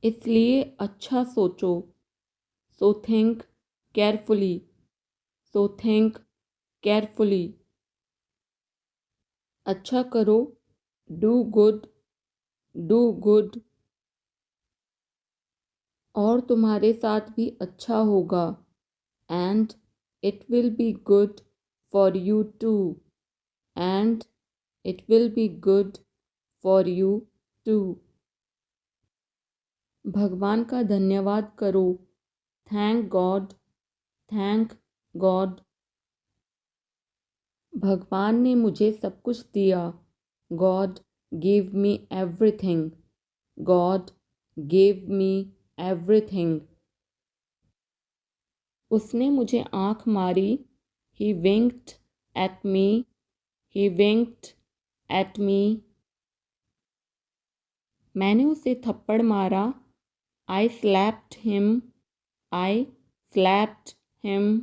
इसलिए अच्छा सोचो। So think carefully. So think carefully. अच्छा करो। Do good. Do good. और तुम्हारे साथ भी अच्छा होगा। And it will be good for you too. And it will be good for you too. भगवान का धन्यवाद करो। Thank God. Thank God. भगवान ने मुझे सब कुछ दिया। God give me everything. God give me everything. उसने मुझे आँख मारी। He winked at me. He winked at मी। मैंने उसे थप्पड़ मारा। I slapped him. I slapped him.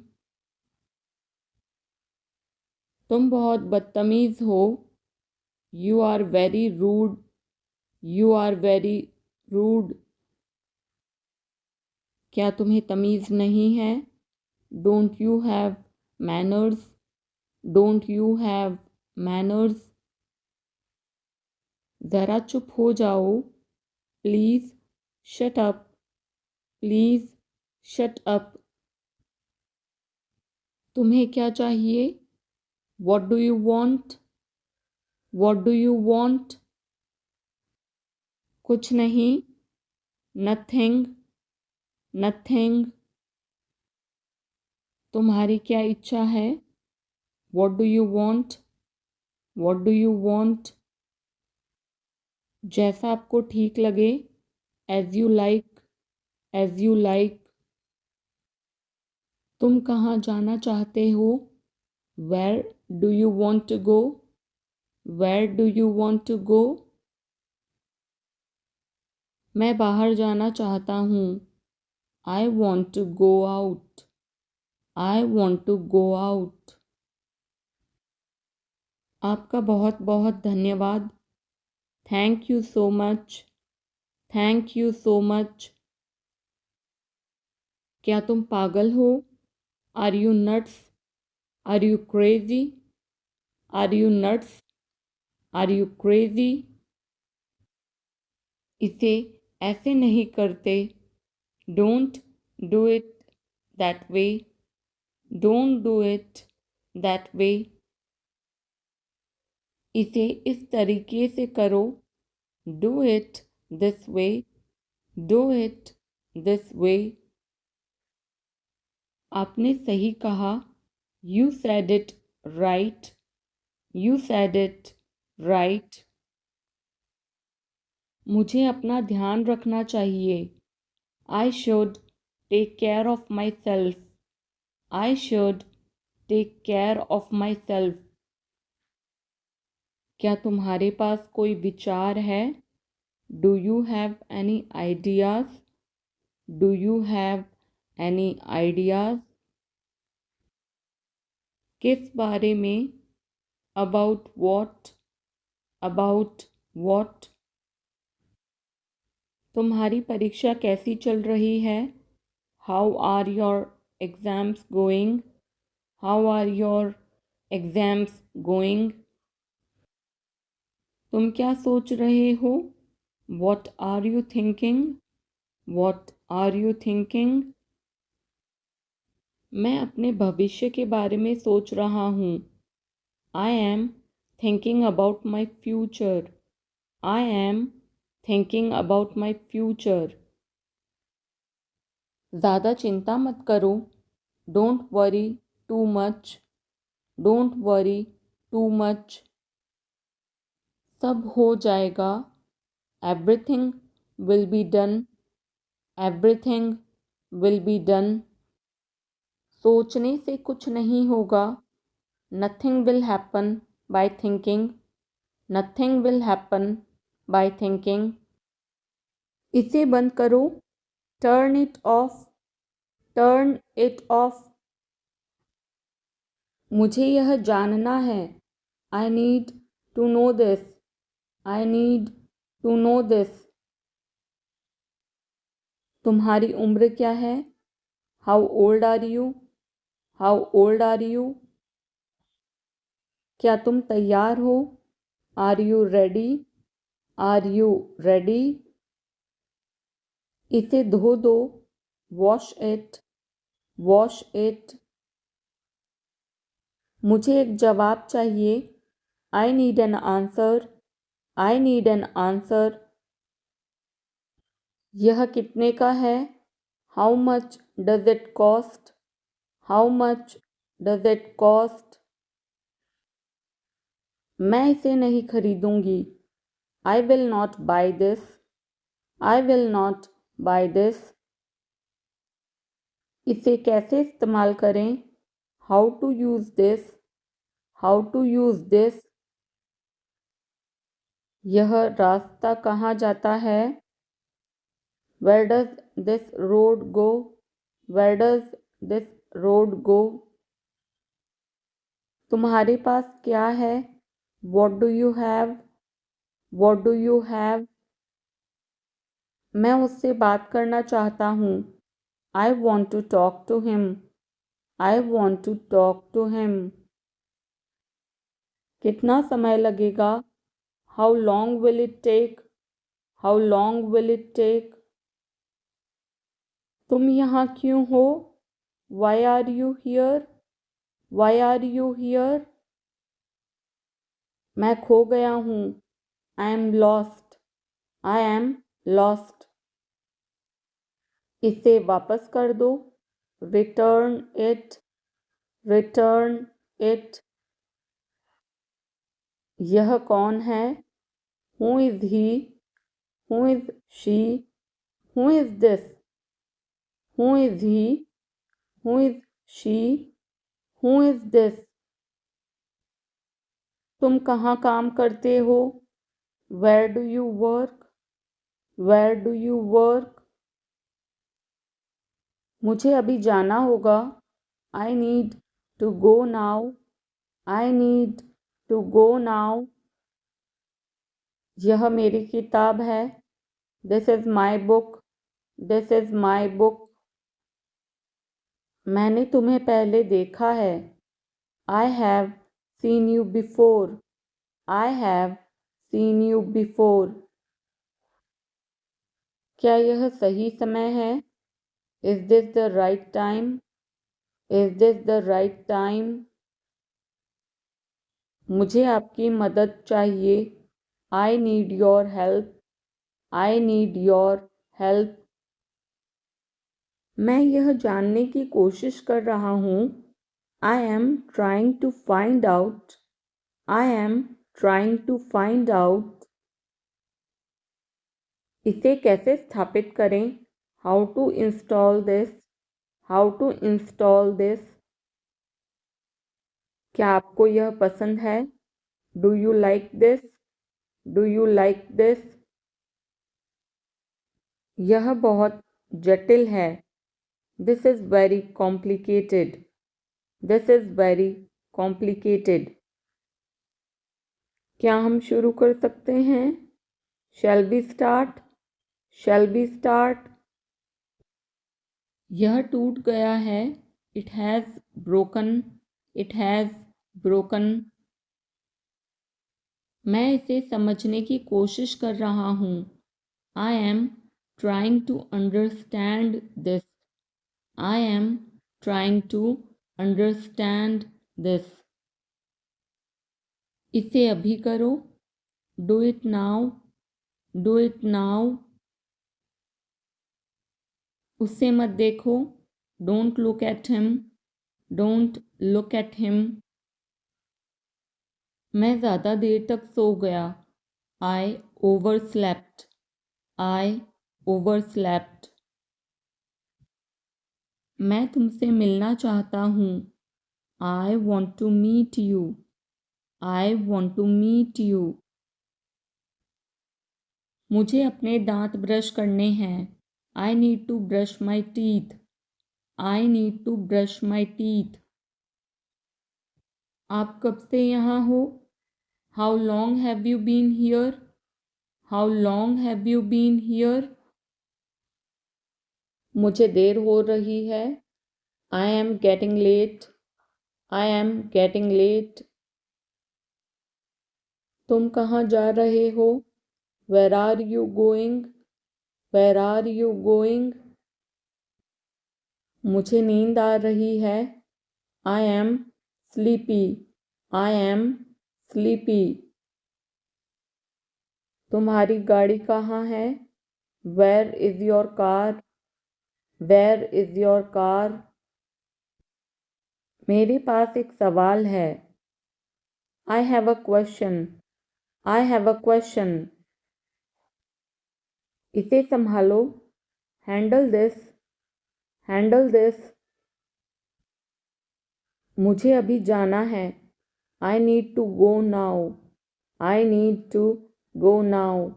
तुम बहुत बदतमीज़ हो। You are very rude. You are very rude. क्या तुम्हें तमीज़ नहीं है? Don't you have manners? Don't you have manners? ज़रा चुप हो जाओ। Please shut up. Please shut up. तुम्हें क्या चाहिए? What do you want? What do you want? कुछ नहीं। नथिंग। नथिंग। तुम्हारी क्या इच्छा है? What do you want? What do you want? जैसा आपको ठीक लगे। As you like. As you like. तुम कहाँ जाना चाहते हो? Where do you want to go? Where do you want to go? मैं बाहर जाना चाहता हूँ। I want to go out. I want to go out. आपका बहुत बहुत धन्यवाद। Thank you so much. Thank you so much. क्या तुम पागल हो? Are you nuts? Are you crazy? Are you nuts? Are you crazy? इसे ऐसे नहीं करते। Don't do it that way. Don't do it that way. इसे इस तरीके से करो। Do it this way. Do it this way. आपने सही कहा। You said it right. You said it right. मुझे अपना ध्यान रखना चाहिए। I should take care of myself. I should take care of myself. क्या तुम्हारे पास कोई विचार है? Do you have any ideas? Do you have any ideas? किस बारे में? About what? About what? तुम्हारी परीक्षा कैसी चल रही है? How are your exams going? How are your exams going? तुम क्या सोच रहे हो? What are you thinking? What are you thinking? मैं अपने भविष्य के बारे में सोच रहा हूँ। I am thinking about my future. I am thinking about my future. ज़्यादा चिंता मत करो। Don't worry too much. Don't worry too much. सब हो जाएगा। Everything will be done. Everything will be done. सोचने से कुछ नहीं होगा। Nothing will happen by thinking. Nothing will happen by thinking. इसे बंद करो। Turn it off. Turn it off. मुझे यह जानना है। I need to know this. I need to know this. तुम्हारी उम्र क्या है? How old are you? How old are you? क्या तुम तैयार हो? Are you ready? Are you ready? इसे धो दो। Wash it. Wash it. मुझे एक जवाब चाहिए। I need an answer. I need an answer. यह कितने का है? How much does it cost? How much does it cost? मैं इसे नहीं खरीदूंगी। I will not buy this. I will not buy this. इसे कैसे इस्तेमाल करें? How to use this. How to use this. यह रास्ता कहाँ जाता है? Where does this road go? Where does this road go? तुम्हारे पास क्या है? What do you have? What do you have? मैं उससे बात करना चाहता हूँ। I want to talk to him. I want to talk to him. कितना समय लगेगा? How long will it take? How long will it take? तुम यहाँ क्यों हो? Why are you here? Why are you here? मैं खो गया हूँ। I am lost. I am lost. इसे वापस कर दो। Return it. Return it. यह कौन है? Who is he? Who is she? Who is this? Who is he? Who is she? Who is this? तुम कहाँ काम करते हो? Where do you work? Where do you work? मुझे अभी जाना होगा। I need to go now. I need to go now. यह मेरी किताब है। This is my book. This is my book. मैंने तुम्हें पहले देखा है। I have seen you before. I have seen you before. क्या यह सही समय है? Is this the right time? Is this the right time? मुझे आपकी मदद चाहिए। I need your help. I need your help. मैं यह जानने की कोशिश कर रहा हूँ। I am trying to find out. I am trying to find out. इसे कैसे स्थापित करें? How to install this? How to install this? क्या आपको यह पसंद है? Do you like this? Do you like this? यह बहुत जटिल है। This is very complicated. This is very complicated. क्या हम शुरू कर सकते हैं? Shall we start? Shall we start? यह टूट गया है। It has broken. It has broken. मैं इसे समझने की कोशिश कर रहा हूँ। I am trying to understand this. I am trying to understand this. इसे अभी करो। Do it now. Do it now. उसे मत देखो। Don't look at him. Don't look at him. मैं ज़्यादा देर तक सो गया। I overslept. I overslept. मैं तुमसे मिलना चाहता हूँ। I want to meet you. I want to meet you. मुझे अपने दांत ब्रश करने हैं। I need to brush my teeth. I need to brush my teeth. आप कब से यहाँ हो? How long have you been here? How long have you been here? मुझे देर हो रही है। I am getting late. I am getting late. तुम कहाँ जा रहे हो? Where are you going? Where are you going? मुझे नींद आ रही है। I am sleepy. I am sleepy. तुम्हारी गाड़ी कहाँ है? Where is your car? Where is your car? मेरे पास एक सवाल है। I have a question. I have a question. इसे संभालो। Handle this. Handle this. मुझे अभी जाना है। I need to go now. I need to go now.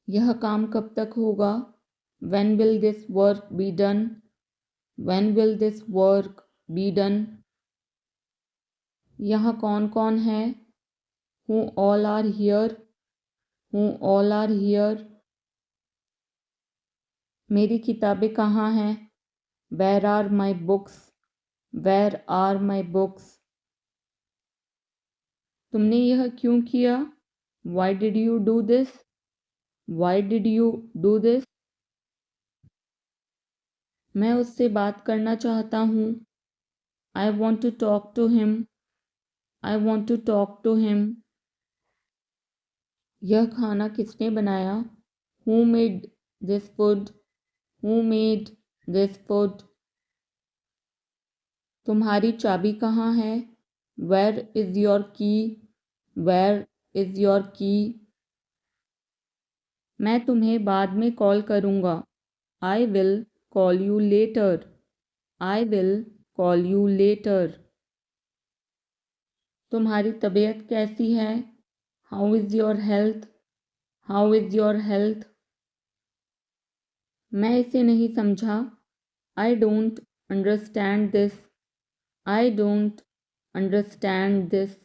यह काम कब तक होगा? When will this work be done? When will this work be done? यहाँ कौन कौन है? Who all are here? Who all are here? मेरी किताबें कहाँ हैं? Where are my books? Where are my books? तुमने यह क्यों किया? Why did you do this? Why did you do this? मैं उससे बात करना चाहता हूँ। I want to talk to him. I want to talk to him. यह खाना किसने बनाया? Who made this food? Who made this food? तुम्हारी चाबी कहाँ है? Where is your key? Where is your key? मैं तुम्हें बाद में कॉल करूँगा। I will call you later. I will call you later. तुम्हारी तबीयत कैसी है? How is your health? How is your health? मैं इसे नहीं समझा। I don't understand this. I don't understand this.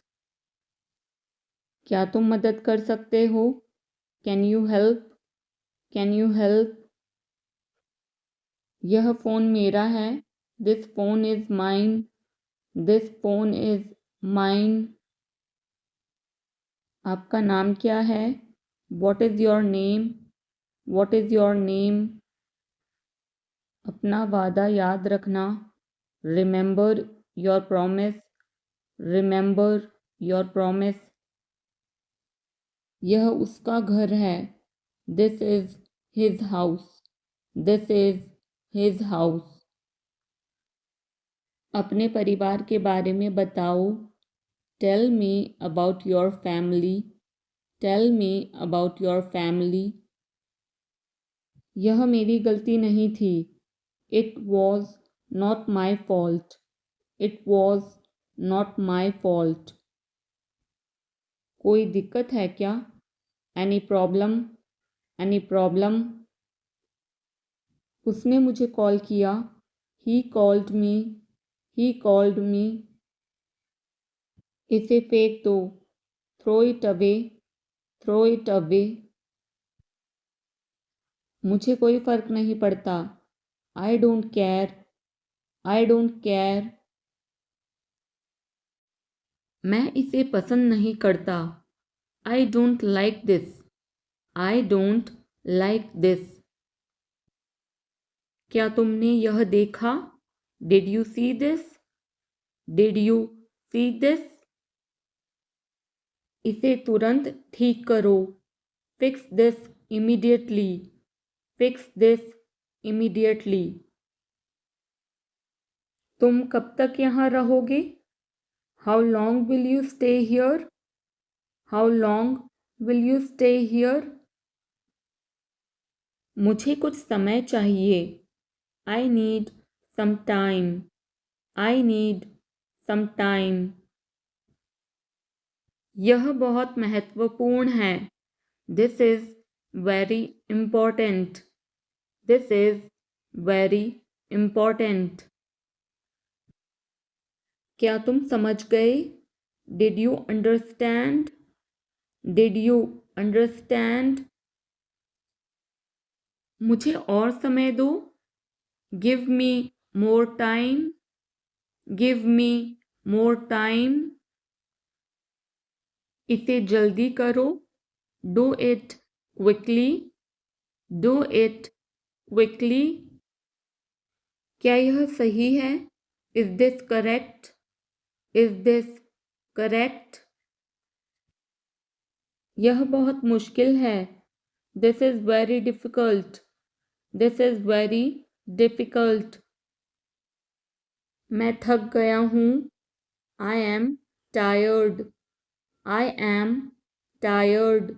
क्या तुम मदद कर सकते हो? Can you help? Can you help? यह फ़ोन मेरा है। This phone is mine. This phone is mine. आपका नाम क्या है? What is your name? What is your name? अपना वादा याद रखना। Remember your promise. Remember your promise. यह उसका घर है। This is his house. This is his house. अपने परिवार के बारे में बताओ। Tell me about your family. Tell me about your family. यह मेरी गलती नहीं थी। It was not my fault. It was not my fault. कोई दिक्कत है क्या? Any problem? Any problem? उसने मुझे कॉल किया। He called me. He called me. इसे फेंक दो। Throw it away. Throw it away. मुझे कोई फ़र्क नहीं पड़ता। I don't care. I don't care. मैं इसे पसंद नहीं करता। I don't like this. I don't like this. क्या तुमने यह देखा? Did you see this? Did you see this? इसे तुरंत ठीक करो। Fix this immediately. Fix this immediately. तुम कब तक यहाँ रहोगे? How long will you stay here? How long will you stay here? मुझे कुछ समय चाहिए। I need some time. I need some time. यह बहुत महत्वपूर्ण है। This is very important. This is very important. क्या तुम समझ गए? Did you understand? Did you understand? मुझे और समय दो। Give me more time. Give me more time. इसे जल्दी करो। Do it quickly. Do it quickly. क्या यह सही है? Is this correct? Is this correct? यह बहुत मुश्किल है। This is very difficult. This is very difficult. मैं थक गया हूँ। I am tired. I am tired.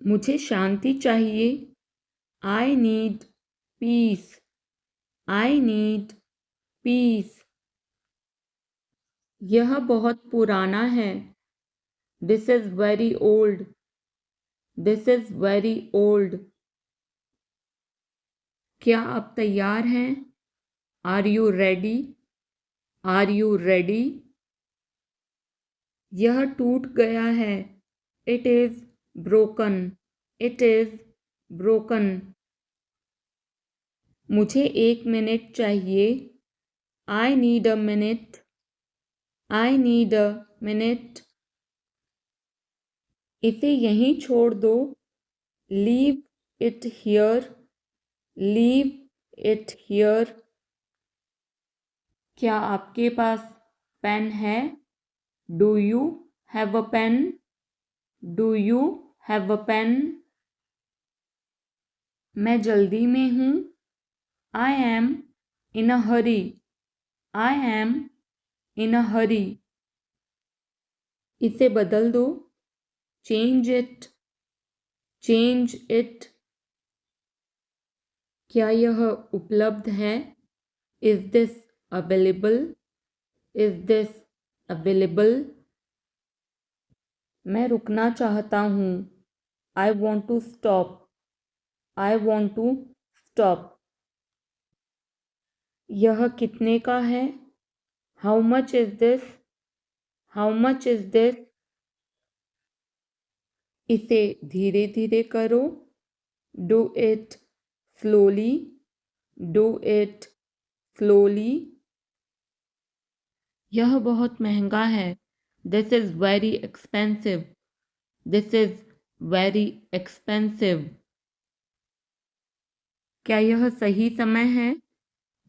मुझे शांति चाहिए। I need piece. I need piece. यह बहुत पुराना है। This is very old. This is very old. क्या आप तैयार हैं? Are you ready? Are you ready? यह टूट गया है। It is broken. It is broken. मुझे 1 मिनट चाहिए। I need a minute. I need a minute. इसे यहीं छोड़ दो। Leave it here. Leave it here. क्या आपके पास पेन है? Do you have a pen? Do you have a pen? मैं जल्दी में हूँ। I am in a Hari. I am in a hurry. इसे बदल दो। Change it. Change it. क्या यह उपलब्ध है? Is this available? Is this available? मैं रुकना चाहता हूँ। I want to stop. I want to stop. यह कितने का है? How much is this? How much is this? इसे धीरे धीरे करो। Do it slowly. Do it slowly. यह बहुत महंगा है। This is very expensive. This is very expensive. क्या यह सही समय है?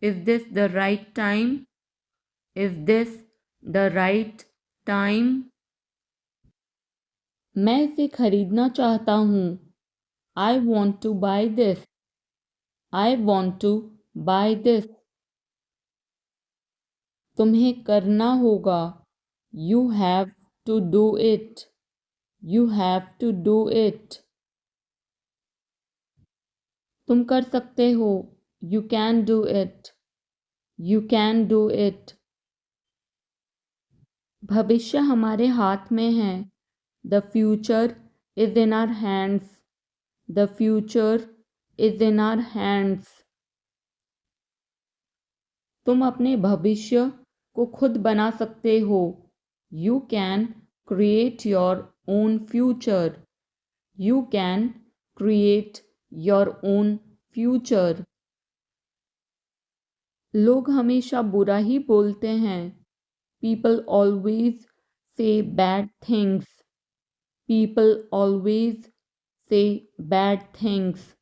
Is this the right time? Is this the right time? मैं इसे खरीदना चाहता हूँ। I want to buy this. I want to buy this. तुम्हें करना होगा। You have to do it. You have to do it. तुम कर सकते हो। You can do it. You can do it. भविष्य हमारे हाथ में है। The future is in our hands. The future is in our hands. तुम अपने भविष्य को खुद बना सकते हो। You can create your own future. You can create your own future. लोग हमेशा बुरा ही बोलते हैं। People always say bad things. People always say bad things.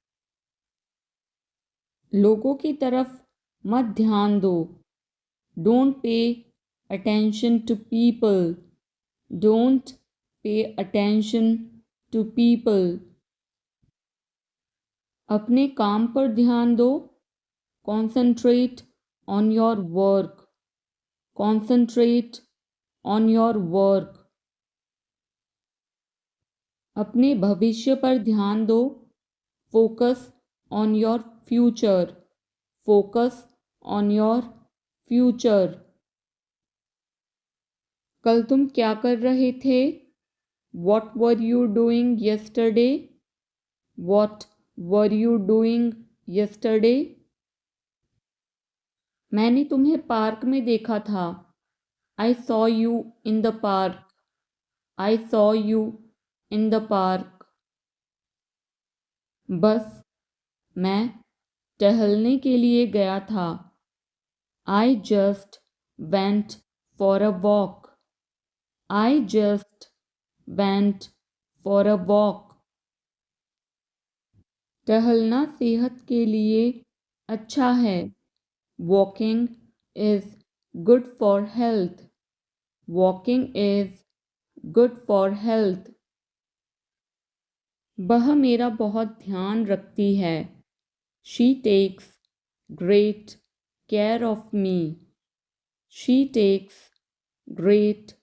लोगों की तरफ मत ध्यान दो। Don't pay attention to people. Don't pay attention to people. अपने काम पर ध्यान दो। Concentrate on your work. Concentrate on your work. अपने भविष्य पर ध्यान दो। Focus on your future. Focus on your future. कल तुम क्या कर रहे थे? What were you doing yesterday? What were you doing yesterday? मैंने तुम्हें पार्क में देखा था। I saw you in the park. I saw you in the park. बस मैं टहलने के लिए गया था। I just went for a walk. I just went for a walk. टहलना सेहत के लिए अच्छा है। Walking is good for health. Walking is good for health. वह मेरा बहुत ध्यान रखती है। She takes great care of me. She takes great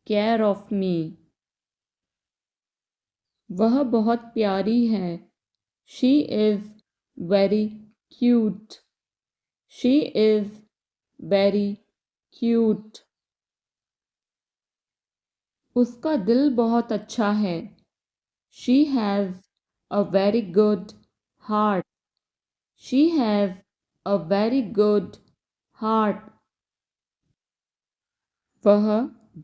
care of me. वह बहुत प्यारी है। She is very cute. She is very cute. उसका दिल बहुत अच्छा है। She has a very good heart. She has a very good heart. वह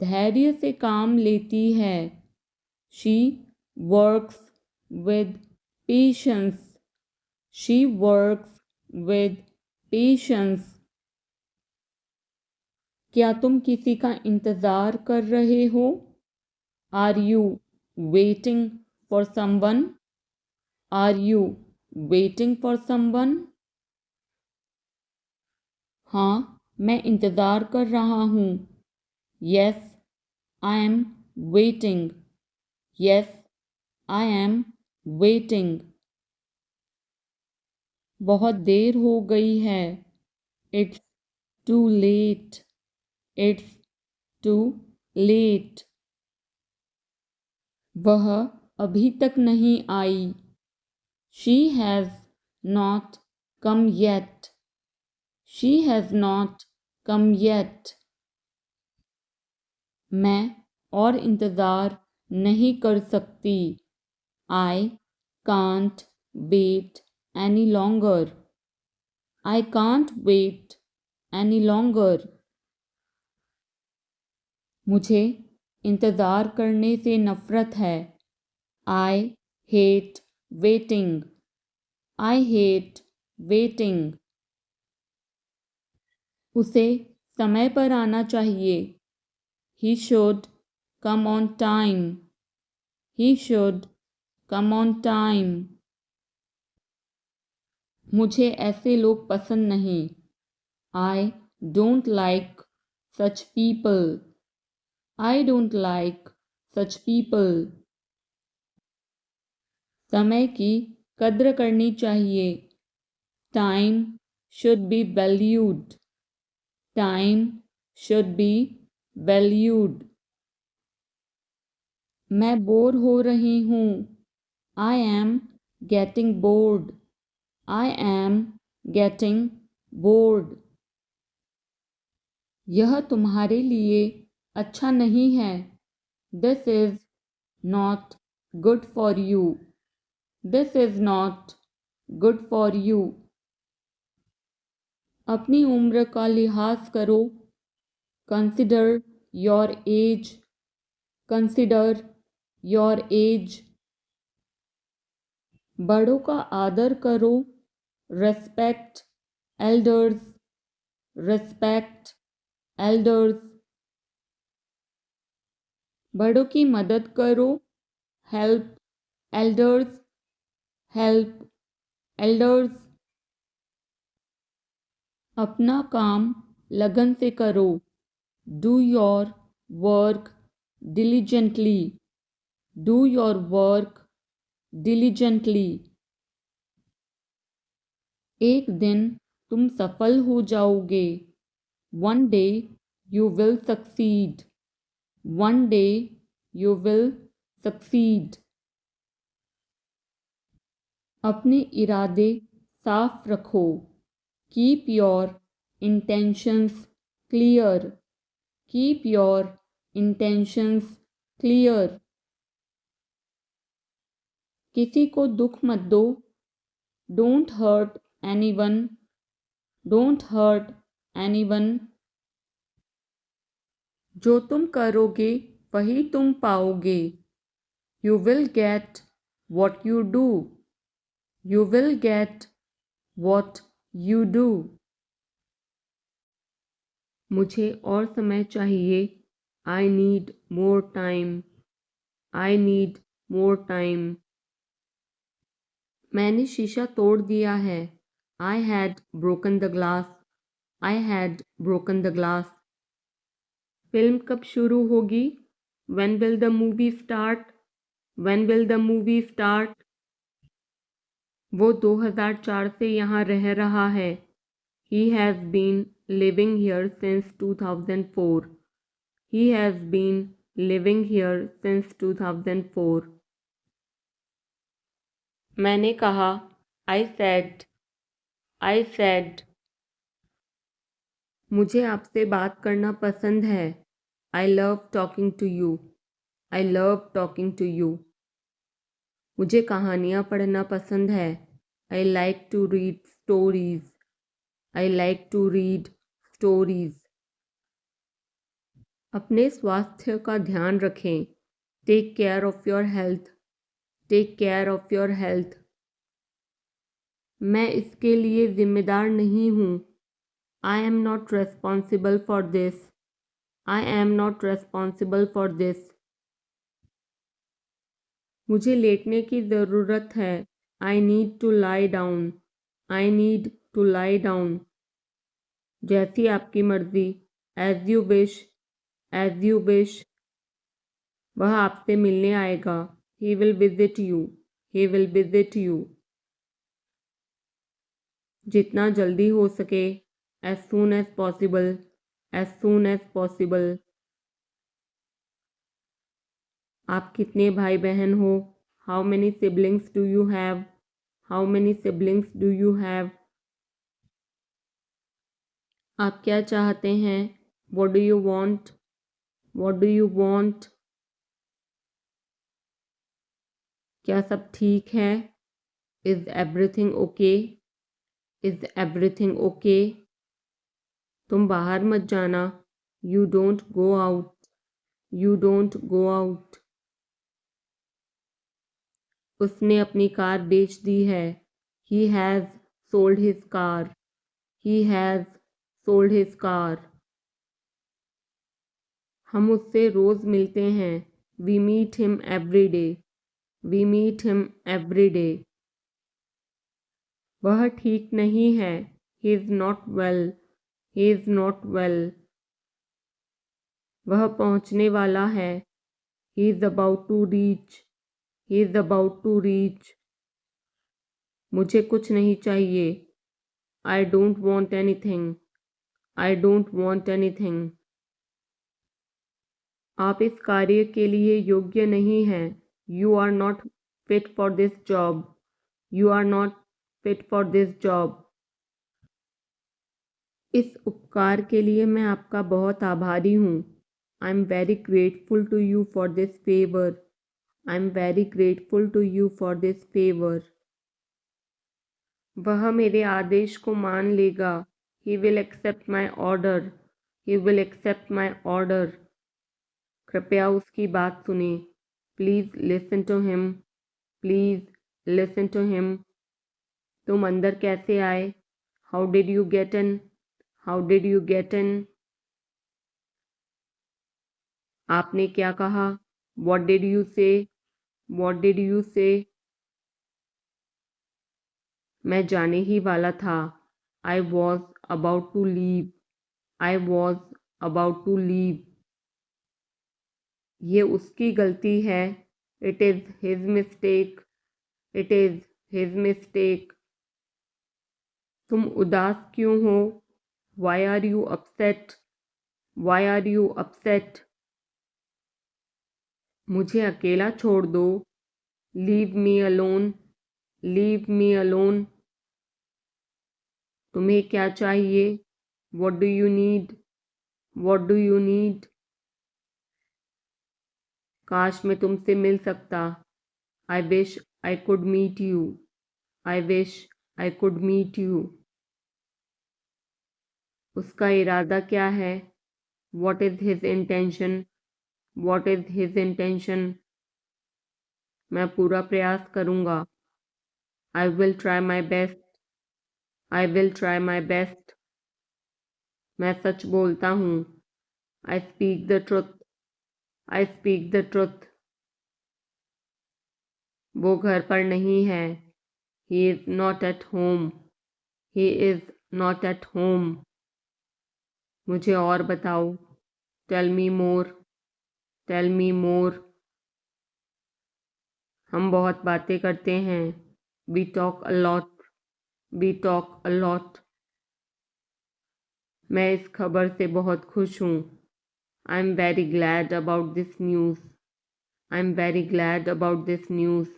धैर्य से काम लेती है। She works with patience. She works with patience. क्या तुम किसी का इंतज़ार कर रहे हो? Are you waiting for someone? Are you waiting for someone? हाँ, मैं इंतज़ार कर रहा हूँ। Yes, I am waiting. Yes, I am waiting. बहुत देर हो गई है। It's too late. It's too late. वह अभी तक नहीं आई। She has not come yet. She has not come yet. मैं और इंतज़ार नहीं कर सकती। I can't wait any longer. I can't wait any longer. मुझे इंतज़ार करने से नफ़रत है। I hate waiting. I hate waiting. उसे समय पर आना चाहिए। He should come on time. He should come on time. मुझे ऐसे लोग पसंद नहीं। I don't like such people. I don't like such people. समय की कद्र करनी चाहिए। Time should be valued. Time should be valued. मैं बोर हो रही हूँ। I am getting bored. I am getting bored. यह तुम्हारे लिए अच्छा नहीं है। This is not good for you. This is not good for you. अपनी उम्र का लिहाज करो। Consider your age. Consider your age. बड़ों का आदर करो। Respect elders. Respect elders. बड़ों की मदद करो। Help elders. Help elders. अपना काम लगन से करो। Do your work diligently. Do your work diligently. एक दिन तुम सफल हो जाओगे। One day you will succeed. One day you will succeed. अपने इरादे साफ रखो। Keep your intentions clear. Keep your intentions clear. किसी को दुख मत दो। Don't hurt anyone. Don't hurt anyone. जो तुम करोगे वही तुम पाओगे। You will get what you do. You will get what you do. मुझे और समय चाहिए. I need more time. I need more time. मैंने शीशा तोड़ दिया है. I had broken the glass. I had broken the glass. Film कब शुरू होगी? When will the movie start? When will the movie start? वो 2004 से यहाँ रह रहा है. He has been living here since 2004. He has been living here since 2004. मैंने कहा. I said. I said. मुझे आपसे बात करना पसंद है. I love talking to you. I love talking to you. मुझे कहानियाँ पढ़ना पसंद है. I like to read stories. I like to read stories. अपने स्वास्थ्य का ध्यान रखें. Take care of your health. Take care of your health. मैं इसके लिए जिम्मेदार नहीं हूँ. I am not responsible for this. I am not responsible for this. मुझे लेटने की ज़रूरत है. I need to lie down. I need to lie down. जैसी आपकी मर्ज़ी. As you wish. As you wish. वह आपसे मिलने आएगा. He will visit you. He will visit you. जितना जल्दी हो सके. As soon as possible. As soon as possible. आप कितने भाई बहन हो? How many siblings do you have? How many siblings do you have? आप क्या चाहते हैं? What do you want? What do you want? क्या सब ठीक है? Is everything okay? Is everything okay? तुम बाहर मत जाना. You don't go out. You don't go out. उसने अपनी कार बेच दी है. He has sold his car. He has sold his car. हम उससे रोज़ मिलते हैं. We meet him every day. We meet him every day. वह ठीक नहीं है. He is not well. He is not well. वह पहुंचने वाला है. He is about to reach. He is about to reach. मुझे कुछ नहीं चाहिए. I don't want anything. I don't want anything. आप इस कार्य के लिए योग्य नहीं हैं. You are not fit for this job. You are not fit for this job. इस उपकार के लिए मैं आपका बहुत आभारी हूँ. I am very grateful to you for this favor. I am very grateful to you for this favor. वह मेरे आदेश को मान लेगा. He will accept my order. He will accept my order. कृपया उसकी बात सुने. Please listen to him. Please listen to him. तुम अंदर कैसे आए? How did you get in? How did you get in? आपने क्या कहा? What did you say? What did you say? मैं जाने ही वाला था. I was about to leave. I was about to leave. ये उसकी गलती है. It is his mistake. It is his mistake. तुम उदास क्यों हो? Why are you upset? Why are you upset? मुझे अकेला छोड़ दो. Leave me alone. Leave me alone. तुम्हें क्या चाहिए? What do you need? What do you need? काश मैं तुमसे मिल सकता. I wish I could meet you. I wish I could meet you. उसका इरादा क्या है? What is his intention? What is his intention? मैं पूरा प्रयास करूँगा. I will try my best. I will try my best. मैं सच बोलता हूँ. I speak the truth. I speak the truth. वो घर पर नहीं है. He is not at home. He is not at home. मुझे और बताओ. Tell me more. Tell me more. हम बहुत बातें करते हैं. We talk a lot. We talk a lot. मैं इस खबर से बहुत खुश हूँ. I'm very glad about this news. I'm very glad about this news.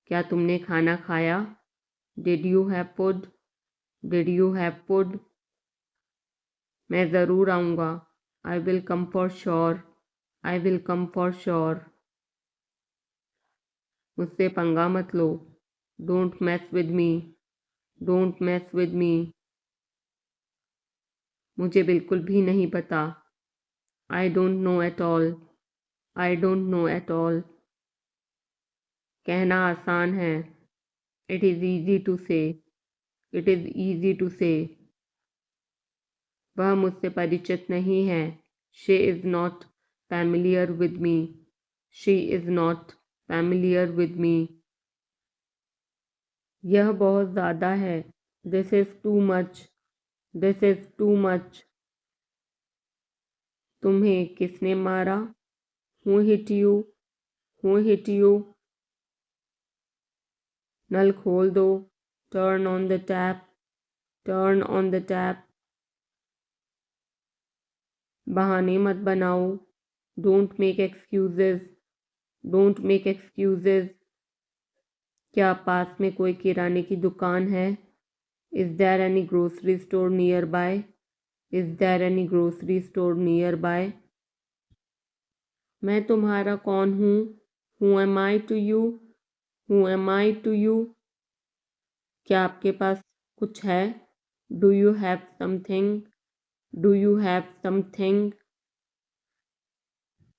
क्या तुमने खाना खाया? Did you have food? Did you have food? मैं ज़रूर आऊँगा. I will come for sure. I will come for sure. मुझसे पंगा मत लो. Don't mess with me. Don't mess with me. मुझे बिल्कुल भी नहीं पता. I don't know at all. I don't know at all. कहना आसान है. It is easy to say. It is easy to say. वह मुझसे परिचित नहीं है. She is not familiar with me. She is not familiar with me. यह बहुत ज़्यादा है. This is too much. This is too much. तुम्हें किसने मारा? Who hit you? Who hit you? नल खोल दो. Turn on the tap. Turn on the tap. बहाने मत बनाओ. Don't make excuses. Don't make excuses. क्या पास में कोई किराने की दुकान है? Is there any grocery store nearby? Is there any grocery store nearby? मैं तुम्हारा कौन हूँ? Who am I to you? Who am I to you? क्या आपके पास कुछ है? Do you have something? Do you have something?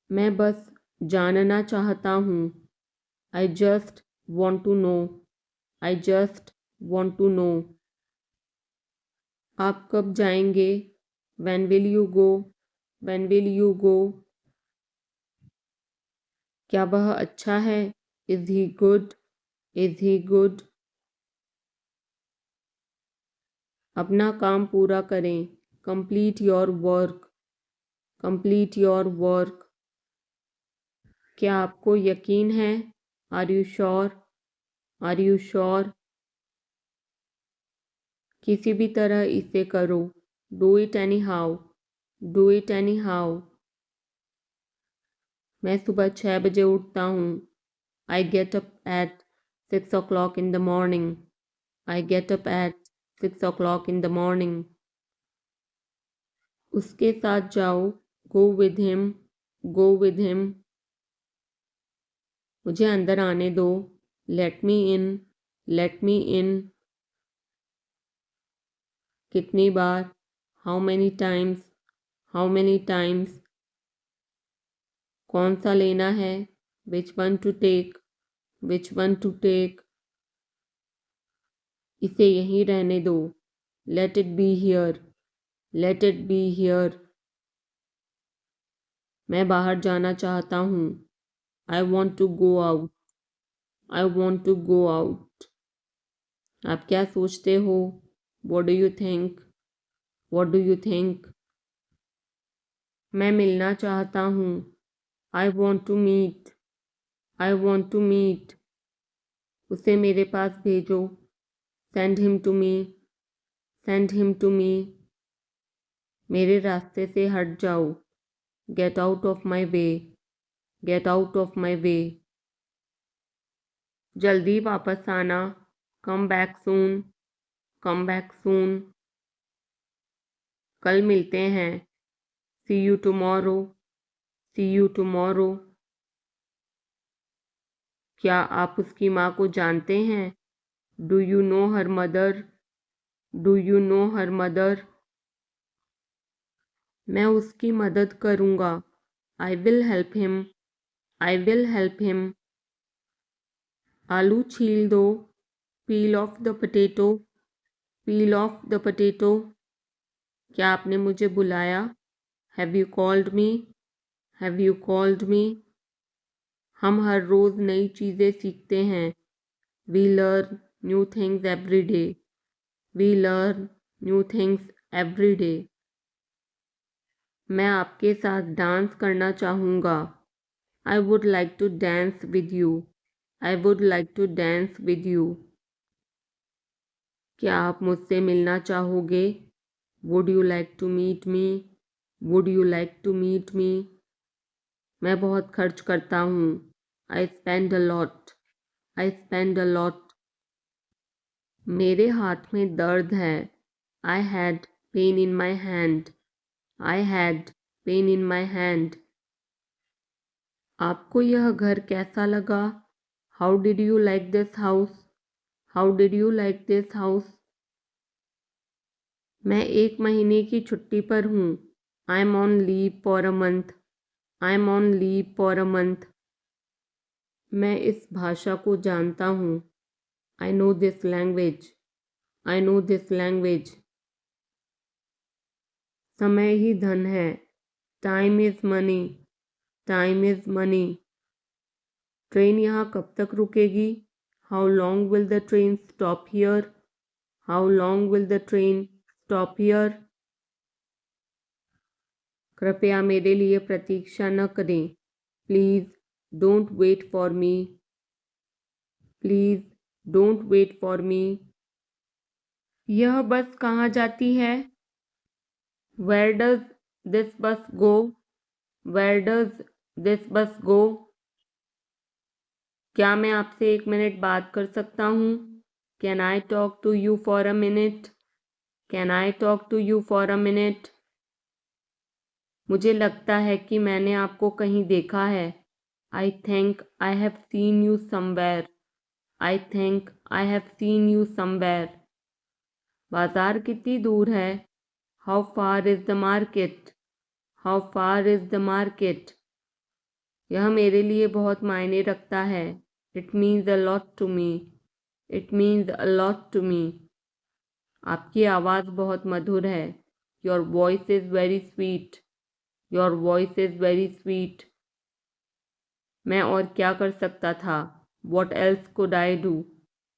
मैं बस जानना चाहता हूँ. I just want to know. I just want to know. आप कब जाएंगे? When will you go? When will you go? क्या वह अच्छा है? Is he good? Is he good? अपना काम पूरा करें. Complete your work. Complete your work. क्या आपको यकीन है? Are you sure? Are you sure? किसी भी तरह इसे करो. Do it anyhow. Do it anyhow. मैं सुबह 6 बजे उठता हूँ. I get up at 6 o'clock in the morning. I get up at 6 o'clock in the morning. उसके साथ जाओ. Go with him. Go with him. मुझे अंदर आने दो. Let me in. Let me in. कितनी बार? How many times? How many times? कौन सा लेना है? Which one to take? Which one to take? इसे यहीं रहने दो. Let it be here. Let it be here. मैं बाहर जाना चाहता हूँ. I want to go out. I want to go out. आप क्या सोचते हो? What do you think? What do you think? मैं मिलना चाहता हूँ. I want to meet. I want to meet. उसे मेरे पास भेजो. Send him to me. Send him to me. मेरे रास्ते से हट जाओ. Get out of my way. Get out of my way. जल्दी वापस आना. Come back soon. Come back soon. कल मिलते हैं. See you tomorrow. See you tomorrow. क्या आप उसकी माँ को जानते हैं? Do you know her mother? Do you know her mother? मैं उसकी मदद करूँगा. I will help him. I will help him. आलू छील दो. peel off the potato, peel off the potato. क्या आपने मुझे बुलाया? Have you called me? Have you called me? हम हर रोज़ नई चीज़ें सीखते हैं. We learn new things every day. We learn new things every day. मैं आपके साथ डांस करना चाहूँगा. I would like to dance with you. I would like to dance with you. क्या आप मुझसे मिलना चाहोगे? Would you like to meet me? Would you like to meet me? मैं बहुत खर्च करता हूँ. I spend a lot. I spend a lot. मेरे हाथ में दर्द है. I had pain in my hand. I had pain in my hand. आपको यह घर कैसा लगा? How did you like this house? How did you like this house? मैं 1 महीने की छुट्टी पर हूँ. I am on leave for a month. I am on leave for a month. मैं इस भाषा को जानता हूँ. I know this language. I know this language. समय ही धन है. Time is money. Time is money. Train यहाँ कब तक रुकेगी? How long will the train stop here? How long will the train stop here? कृपया मेरे लिए प्रतीक्षा न करें. Please don't wait for me. Please don't wait for me. यह बस कहाँ जाती है? Where does this bus go? Where does this bus go? क्या मैं आपसे 1 मिनट बात कर सकता हूँ? Can I talk to you for a minute? Can I talk to you for a minute? मुझे लगता है कि मैंने आपको कहीं देखा है. I think I have seen you somewhere. I think I have seen you somewhere. बाजार कितनी दूर है? How far is the market? How far is the market? यह मेरे लिए बहुत मायने रखता है. It means a lot to me. It means a lot to me. आपकी आवाज़ बहुत मधुर है. Your voice is very sweet. Your voice is very sweet. मैं और क्या कर सकता था? What else could I do?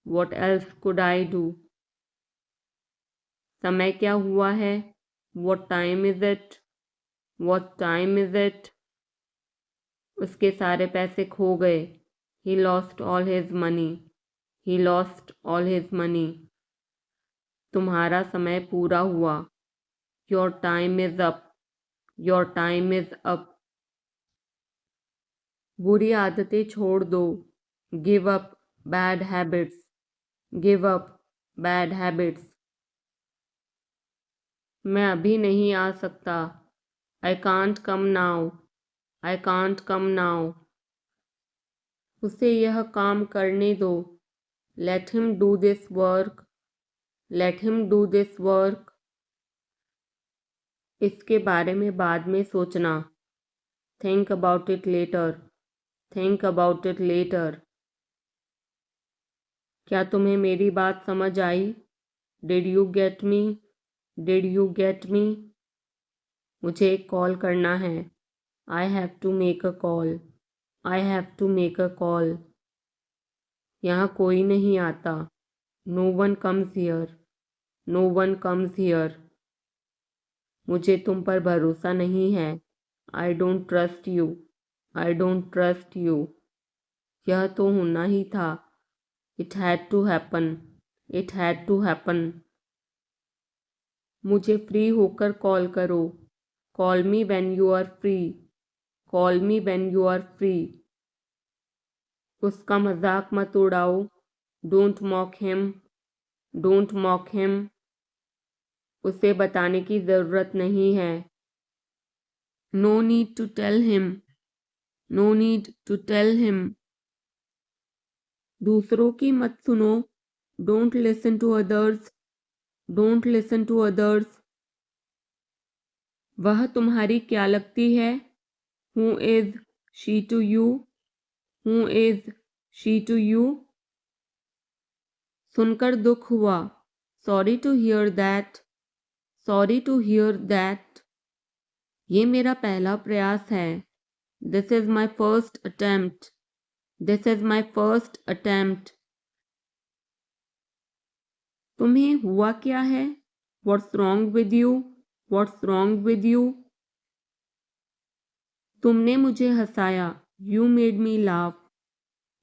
What else could I do? समय क्या हुआ है? What time is it? What time is it? उसके सारे पैसे खो गए. He lost all his money. He lost all his money. तुम्हारा समय पूरा हुआ. Your time is up. Your time is up. बुरी आदतें छोड़ दो. Give up bad habits. Give up bad habits. मैं अभी नहीं आ सकता. I can't come now. I can't come now. उसे यह काम करने दो. Let him do this work. Let him do this work. इसके बारे में बाद में सोचना. Think about it later. Think about it later. क्या तुम्हें मेरी बात समझ आई? Did you get me? Did you get me? मुझे एक कॉल करना है. I have to make a call. I have to make a call. यहाँ कोई नहीं आता. No one comes here. No one comes here. मुझे तुम पर भरोसा नहीं है. I don't trust you. I don't trust you. यह तो होना ही था. It had to happen. It had to happen. मुझे फ्री होकर कॉल करो. Call me when you are free. Call me when you are free. उसका मजाक मत उड़ाओ. Don't mock him. Don't mock him. उसे बताने की ज़रूरत नहीं है. No need to tell him. No need to tell him. दूसरों की मत सुनो. Don't listen to others. Don't listen to others. वह तुम्हारी क्या लगती है? Who is she to you? Who is she to you? सुनकर दुख हुआ। Sorry to hear that. Sorry to hear that. ये मेरा पहला प्रयास है। This is my first attempt. This is my first attempt. तुम्हें हुआ क्या है? What's wrong with you? What's wrong with you? तुमने मुझे हंसाया। You made me laugh.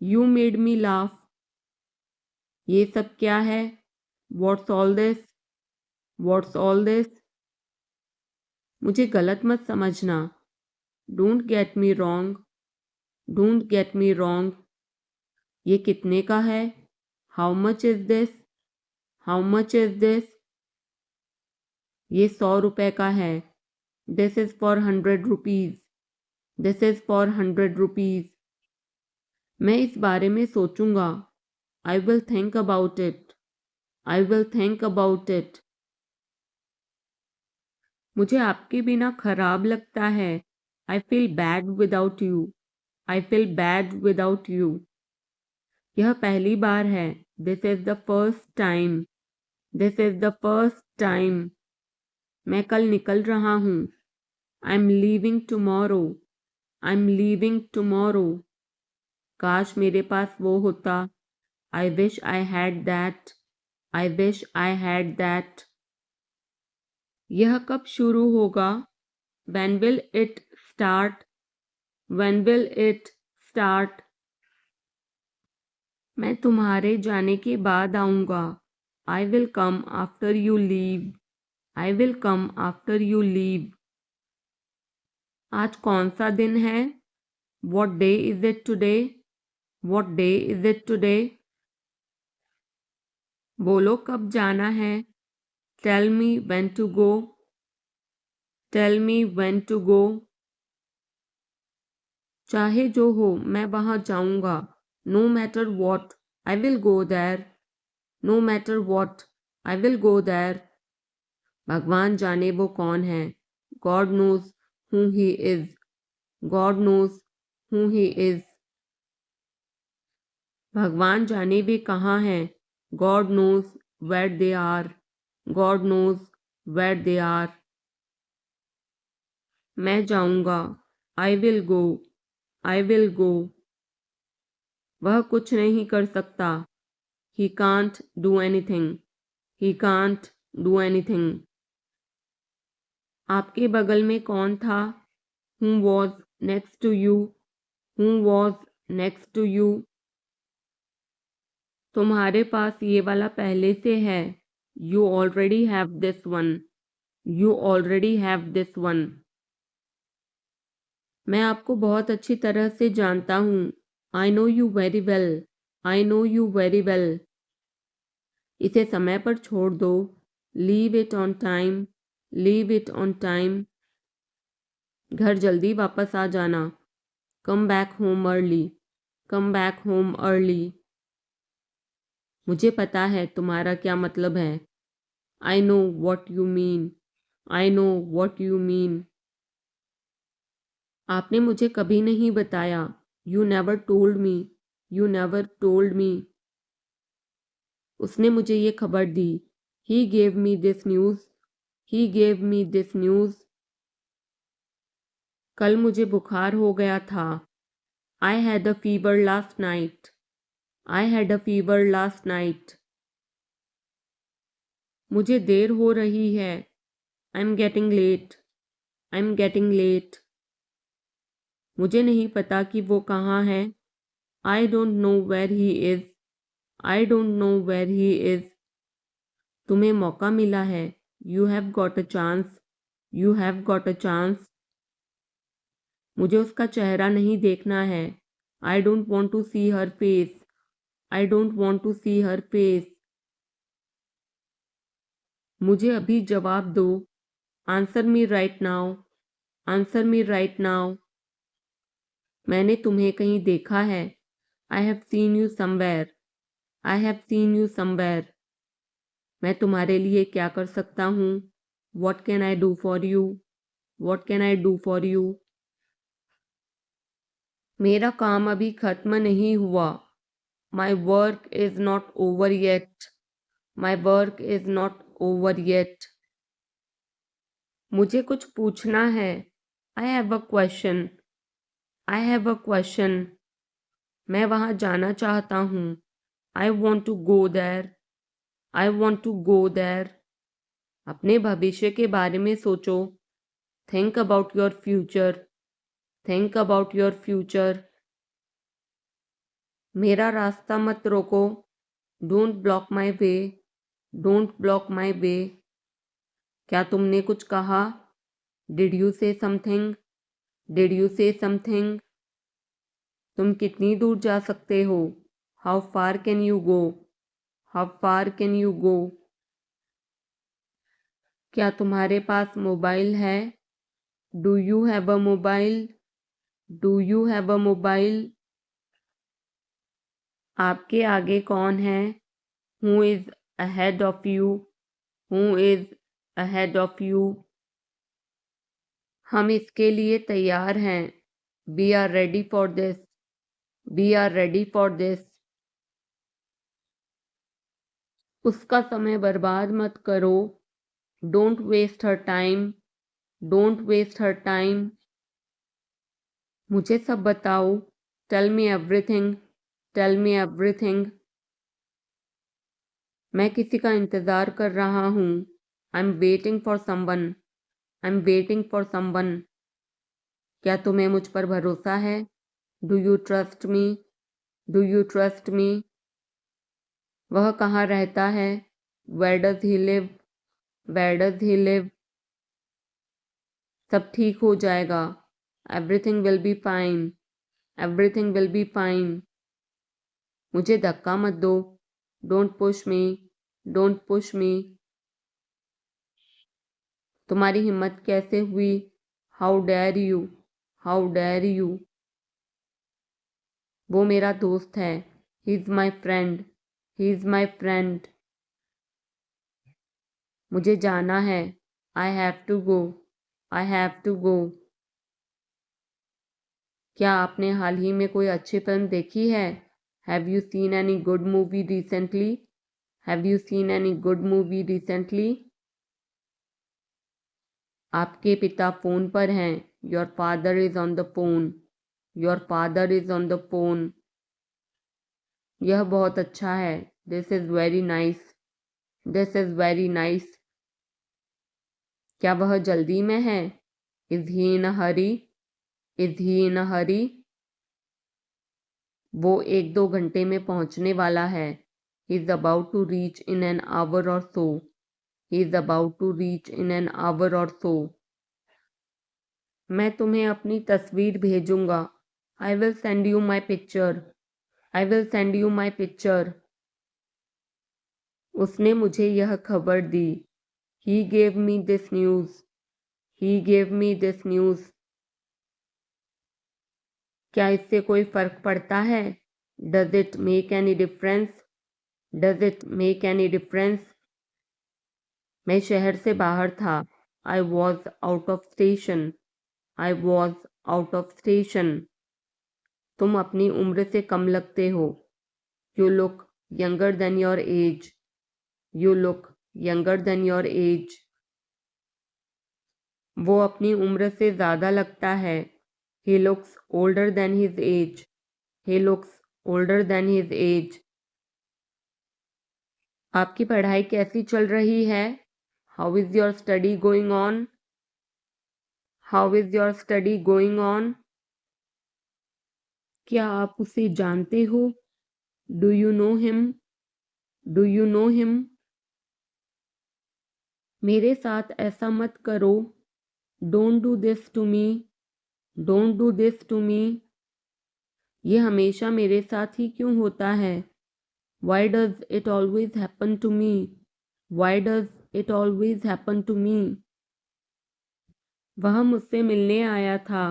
You made me laugh. ये सब क्या है? What's all this? What's all this? मुझे गलत मत समझना। Don't get me wrong. Don't get me wrong. ये कितने का है? How much is this? How much is this? ये 100 रुपए का है। This is for 100 rupees. This is for 100 rupees. मैं इस बारे में सोचूंगा। I will think about it. I will think about it. मुझे आपके बिना खराब लगता है। I feel bad without you. I feel bad without you. यह पहली बार है। This is the first time. This is the first time. मैं कल निकल रहा हूँ। I'm leaving tomorrow. I'm leaving tomorrow. काश मेरे पास वो होता। I wish I had that. I wish I had that. यह कब शुरू होगा? When will it start? When will it start? मैं तुम्हारे जाने के बाद आऊँगा। I will come after you leave. I will come after you leave. आज कौन सा दिन है? What day is it today? What day is it today? बोलो कब जाना है? Tell me when to go. Tell me when to go. चाहे जो हो मैं वहां जाऊंगा। No matter what, I will go there. No matter what, I will go there. भगवान जाने वो कौन है। God knows who he is. God knows who he is. भगवान जाने वे कहाँ हैं। God knows where they are. God knows where they are. मैं जाऊंगा। I will go. I will go. वह कुछ नहीं कर सकता। He can't do anything. He can't do anything. आपके बगल में कौन था? Who was next to you? Who was next to you? तुम्हारे पास ये वाला पहले से है। You already have this one. You already have this one. मैं आपको बहुत अच्छी तरह से जानता हूँ। I know you very well. I know you very well. इसे समय पर छोड़ दो। Leave it on time. Leave it on time. घर जल्दी वापस आ जाना। Come back home early. Come back home early. मुझे पता है तुम्हारा क्या मतलब है। I know what you mean. I know what you mean. आपने मुझे कभी नहीं बताया। You never told me. You never told me. उसने मुझे ये खबर दी। He gave me this news. He gave me this news. कल मुझे बुखार हो गया था। I had a fever last night. I had a fever last night. मुझे देर हो रही है। I'm getting late. I'm getting late. मुझे नहीं पता कि वो कहाँ है। I don't know where he is. I don't know where he is. तुम्हें मौका मिला है। You have got a chance. You have got a chance. मुझे उसका चेहरा नहीं देखना है। I don't want to see her face. I don't want to see her face. मुझे अभी जवाब दो। Answer me right now. Answer me right now. मैंने तुम्हें कहीं देखा है। I have seen you somewhere. I have seen you somewhere. मैं तुम्हारे लिए क्या कर सकता हूँ? What can I do for you? What can I do for you? मेरा काम अभी खत्म नहीं हुआ। My work is not over yet. My work is not over yet. मुझे कुछ पूछना है. I have a question. I have a question. मैं वहाँ जाना चाहता हूँ. I want to go there. I want to go there. अपने भविष्य के बारे में सोचो. Think about your future. Think about your future. मेरा रास्ता मत रोको. Don't block my way. Don't block my way. क्या तुमने कुछ कहा? Did you say something? Did you say something? तुम कितनी दूर जा सकते हो? How far can you go? How far can you go? क्या तुम्हारे पास मोबाइल है? Do you have a mobile? Do you have a mobile? आपके आगे कौन है? Who is ahead of you? Who is ahead of you? हम इसके लिए तैयार हैं. We are ready for this. We are ready for this. उसका समय बर्बाद मत करो. Don't waste her time. Don't waste her time. मुझे सब बताओ. Tell me everything. Tell me everything. मैं किसी का इंतज़ार कर रहा हूँ. I'm waiting for someone. I'm waiting for someone. क्या तुम्हें मुझ पर भरोसा है? Do you trust me? Do you trust me? वह कहाँ रहता है? Where does he live? Where does he live? सब ठीक हो जाएगा. Everything will be fine. Everything will be fine. मुझे धक्का मत दो. Don't push me. Don't push me. तुम्हारी हिम्मत कैसे हुई? How dare you? How dare you? वो मेरा दोस्त है. He is my friend. He is my friend. मुझे जाना है. I have to go. I have to go. क्या आपने हाल ही में कोई अच्छी फिल्म देखी है? Have you seen any good movie recently? Have you seen any good movie recently? आपके पिता फ़ोन पर हैं. Your father is on the phone. Your father is on the phone. यह बहुत अच्छा है. This is very nice. This is very nice. क्या वह जल्दी में है? Is he in a hurry? Is he in a hurry? वो 1-2 घंटे में पहुंचने वाला है. He is about to reach in an hour or so. He is about to reach in an hour or so. मैं तुम्हें अपनी तस्वीर भेजूंगा. I will send you my picture. I will send you my picture. उसने मुझे यह खबर दी. He gave me this news. He gave me this news. क्या इससे कोई फर्क पड़ता है? Does it make any difference? Does it make any difference? मैं शहर से बाहर था. I was out of station. I was out of station. तुम अपनी उम्र से कम लगते हो. You look younger than your age. You look younger than your age. वो अपनी उम्र से ज़्यादा लगता है. He looks older than his age. He looks older than his age. आपकी पढ़ाई कैसी चल रही है? How is your study going on? How is your study going on? क्या आप उसे जानते हो? Do you know him? Do you know him? मेरे साथ ऐसा मत करो. Don't do this to me. Don't do this to me. ये हमेशा मेरे साथ ही क्यों होता है? Why does it always happen to me? Why does it always happen to me? वह मुझसे मिलने आया था.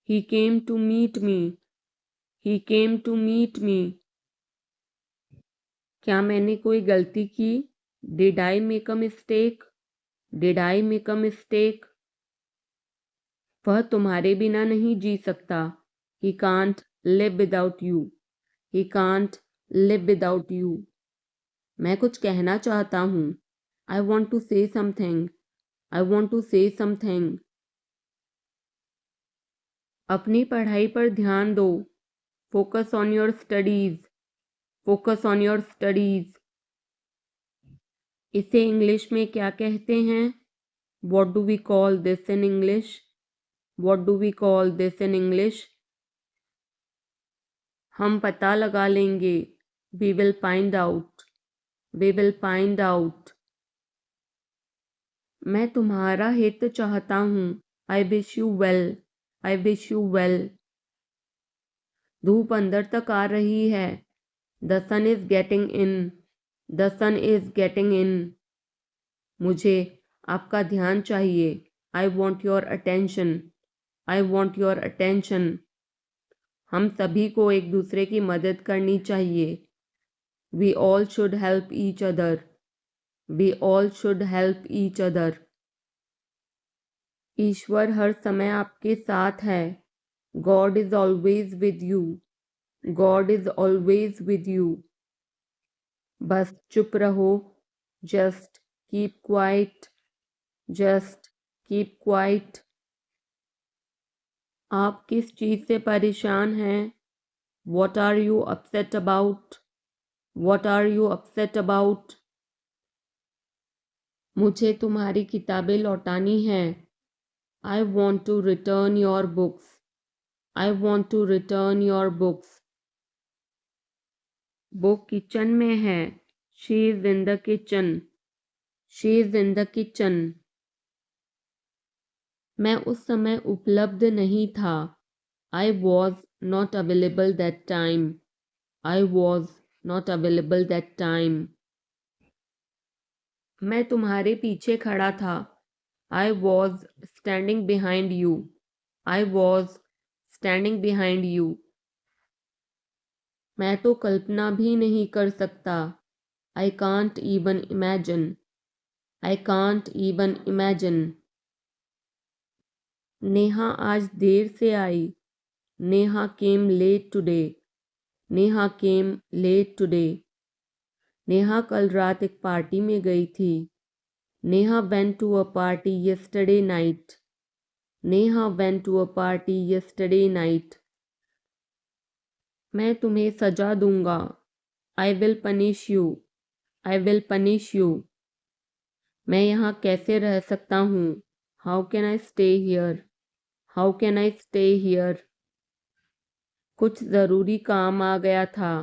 He came to meet me. He came to meet me. क्या मैंने कोई गलती की? Did I make a mistake? Did I make a mistake? वह तुम्हारे बिना नहीं जी सकता. He can't live without you. He can't live without you. मैं कुछ कहना चाहता हूँ. I want to say something. I want to say something. अपनी पढ़ाई पर ध्यान दो. Focus on your studies. Focus on your studies. इसे इंग्लिश में क्या कहते हैं? What do we call this in English? What do we call this in English? हम पता लगा लेंगे. We will find out. We will find out. मैं तुम्हारा हित चाहता हूँ. I wish you well. I wish you well. धूप अंदर तक आ रही है. The sun is getting in. The sun is getting in. मुझे आपका ध्यान चाहिए. I want your attention. I want your attention. हम सभी को एक दूसरे की मदद करनी चाहिए. We all should help each other. We all should help each other. ईश्वर हर समय आपके साथ है. God is always with you. God is always with you. बस चुप रहो. Just keep quiet. Just keep quiet. आप किस चीज़ से परेशान हैं? What are you upset about? What are you upset about? मुझे तुम्हारी किताबें लौटानी हैं. I want to return your books. I want to return your books. वो किचन में है. She is in the kitchen. She is in the kitchen. मैं उस समय उपलब्ध नहीं था. I was not available that time. I was not available that time. मैं तुम्हारे पीछे खड़ा था. I was standing behind you. I was standing behind you. मैं तो कल्पना भी नहीं कर सकता. I can't even imagine. I can't even imagine. Neha आज देर से आई. Neha came late today. Neha came late today. Neha कल रात एक पार्टी में गई थी. Neha went to a party yesterday night. Neha went to a party yesterday night. मैं तुम्हें सजा दूंगा. I will punish you. I will punish you. मैं यहाँ कैसे रह सकता हूँ? How can I stay here? How can I stay here? कुछ ज़रूरी काम आ गया था.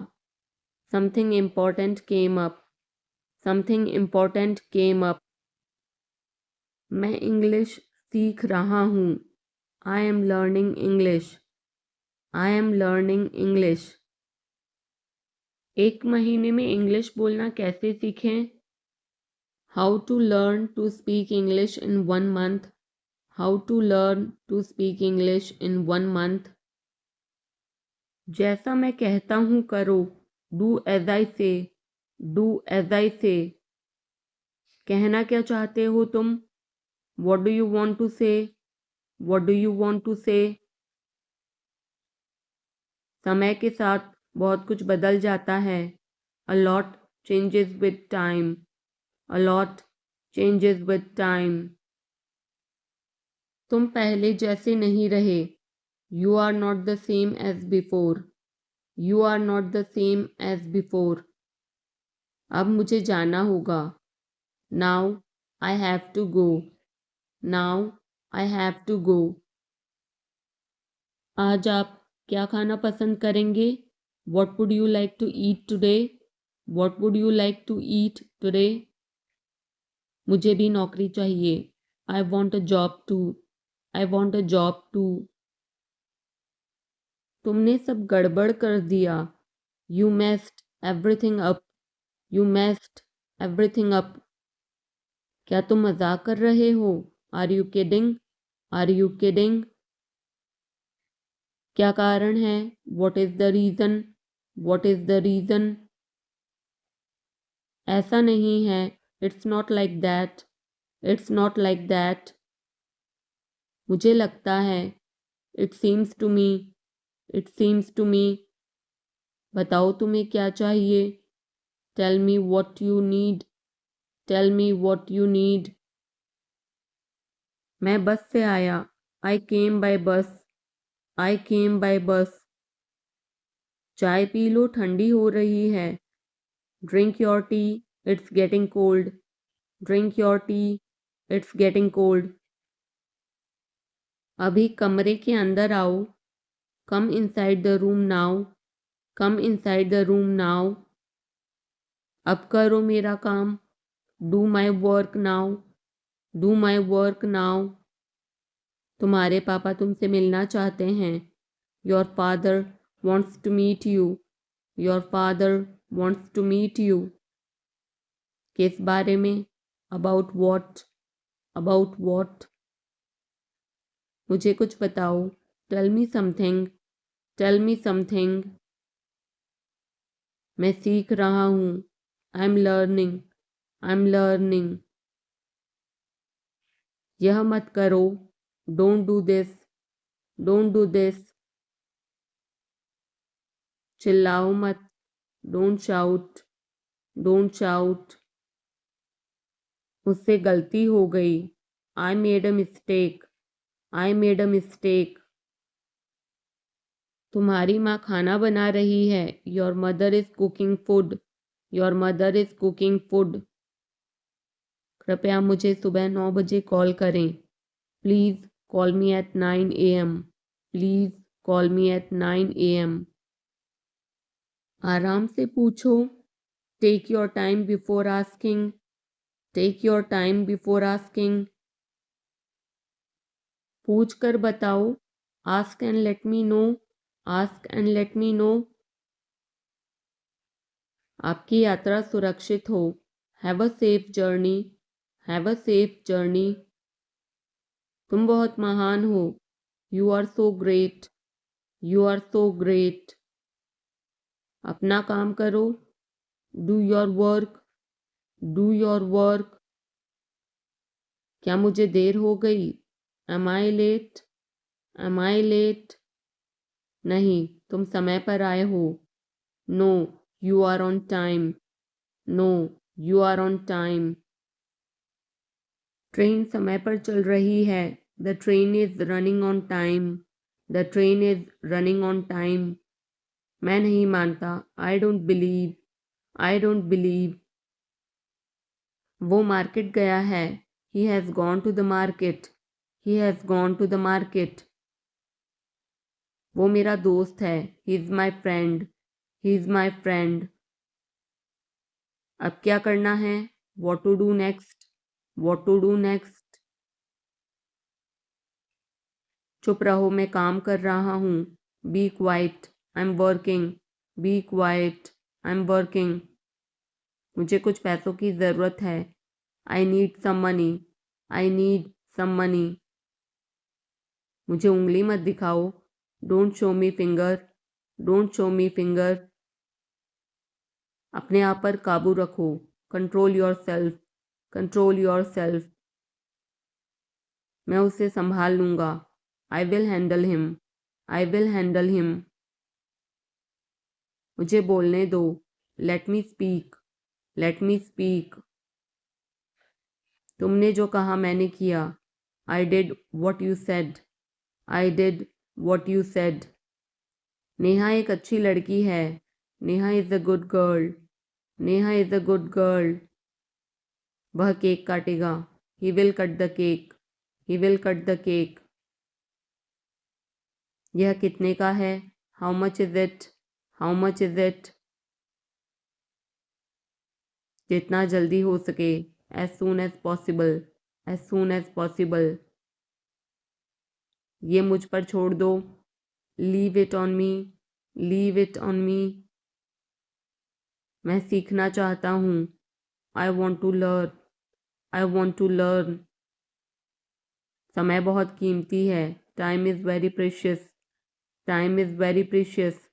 Something important came up. Something important came up. मैं इंग्लिश सीख रहा हूँ. I am learning English. I am learning English. एक महीने में इंग्लिश बोलना कैसे सीखें? How to learn to speak English in 1 month. How to learn to speak English in 1 month. जैसा मैं कहता हूँ करो. Do as I say. Do as I say. कहना क्या चाहते हो तुम? What do you want to say? What do you want to say? समय के साथ बहुत कुछ बदल जाता है. A lot changes with time. A lot changes with time. तुम पहले जैसे नहीं रहे. You are not the same as before. You are not the same as before. अब मुझे जाना होगा. Now I have to go. Now I have to go. आज आप क्या खाना पसंद करेंगे? What would you like to eat today? What would you like to eat today? मुझे भी नौकरी चाहिए. I want a job too. I want a job too. तुमने सब गड़बड़ कर दिया. You messed everything up. You messed everything up. क्या तुम मजाक कर रहे हो? Are you kidding? Are you kidding? क्या कारण है? What is the reason? What is the reason? ऐसा नहीं है. It's not like that. It's not like that. मुझे लगता है. It seems to me. It seems to me. बताओ तुम्हें क्या चाहिए। Tell me what you need. Tell me what you need. मैं बस से आया। आई केम बाय बस। आई केम बाय बस। चाय पी लो, ठंडी हो रही है। Drink your tea, it's getting cold. Drink your tea, it's getting cold. अभी कमरे के अंदर आओ। Come inside the room now. Come inside the room now. अब करो मेरा काम। Do my work now. Do my work now. तुम्हारे पापा तुमसे मिलना चाहते हैं। Your father wants to meet you. Your father wants to meet you. किस बारे में? About what? About what? मुझे कुछ बताओ। Tell me something. Tell me something. मैं सीख रहा हूँ। I am learning. I am learning. यह मत करो। Don't do this. Don't do this. चिल्लाओ मत। Don't shout. Don't shout. मुझसे गलती हो गई। I made a mistake. I made a mistake. तुम्हारी माँ खाना बना रही है। Your mother is cooking food. Your mother is cooking food. कृपया मुझे सुबह 9 बजे कॉल करें। Please call me at 9 AM। Please call me at 9 AM। आराम से पूछो। Take your time before asking. Take your time before asking. पूछ कर बताओ। Ask and let me know. Ask and let me know. आपकी यात्रा सुरक्षित हो। Have a safe journey. Have a safe journey. तुम बहुत महान हो। You are so great. You are so great. अपना काम करो। Do your work. Do your work. क्या मुझे देर हो गई? Am I late? Am I late? नहीं, तुम समय पर आए हो। No, you are on time. No, you are on time. Train समय पर चल रही है। The train is running on time. The train is running on time. मैं नहीं मानता। I don't believe. I don't believe. वो मार्केट गया है। He has gone to the market. He has gone to the market. वो मेरा दोस्त है। He is my friend. He is my friend. अब क्या करना है? What to do next? What to do next? चुप रहो, मैं काम कर रहा हूँ। Be quiet. I am working. Be quiet. I am working. मुझे कुछ पैसों की ज़रूरत है। I need some money. I need some money. मुझे उंगली मत दिखाओ। Don't show me finger. Don't show me finger. अपने आप पर काबू रखो। Control your self. Control your self. मैं उसे संभाल लूँगा। I will handle him. I will handle him. मुझे बोलने दो। Let me speak. Let me speak. तुमने जो कहा मैंने किया। I did what you said. I did what you said. Neha एक अच्छी लड़की है। Neha is a good girl. Neha is a good girl. वह केक काटेगा। He will cut the cake. He will cut the cake. यह कितने का है? How much is it? How much is it? जितना जल्दी हो सके। As soon as possible. As soon as possible. ये मुझ पर छोड़ दो। Leave it on me. Leave it on me. मैं सीखना चाहता हूँ। I want to learn. I want to learn. समय बहुत कीमती है। Time is very precious. Time is very precious.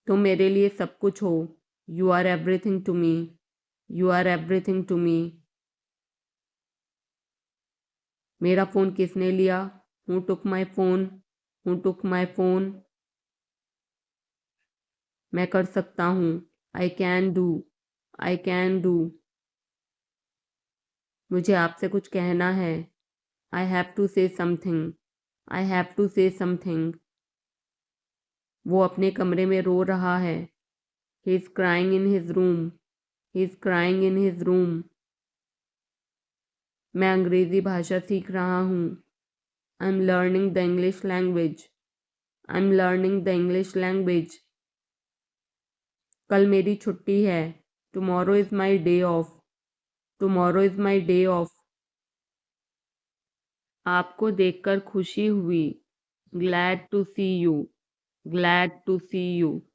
तुम मेरे लिए सब कुछ हो। You are everything to me. You are everything to me. मेरा फ़ोन किसने लिया? Who took my phone? Who took my phone? मैं कर सकता हूँ। I can do. I can do. मुझे आपसे कुछ कहना है। I have to say something. I have to say something. वो अपने कमरे में रो रहा है। He is crying in his room. He is crying in his room. मैं अंग्रेज़ी भाषा सीख रहा हूँ। I am learning the English language. I am learning the English language. कल मेरी छुट्टी है। Tomorrow is my day off. Tomorrow is my day off. आपको देखकर खुशी हुई। Glad to see you. Glad to see you.